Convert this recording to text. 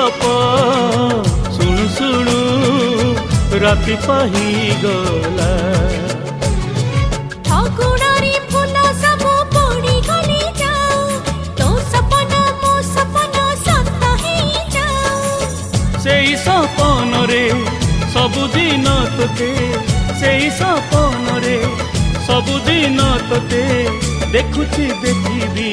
गप शुणु शुणु राति पाही गला। फागुणारी फूल सब पड़ी गली जाओ, तो सपना मो सपना सत ही जाओ। सेई सपन रे सबुदिन तोते, सेई सपन रे सबुदिन तोते देखुची देखिबी।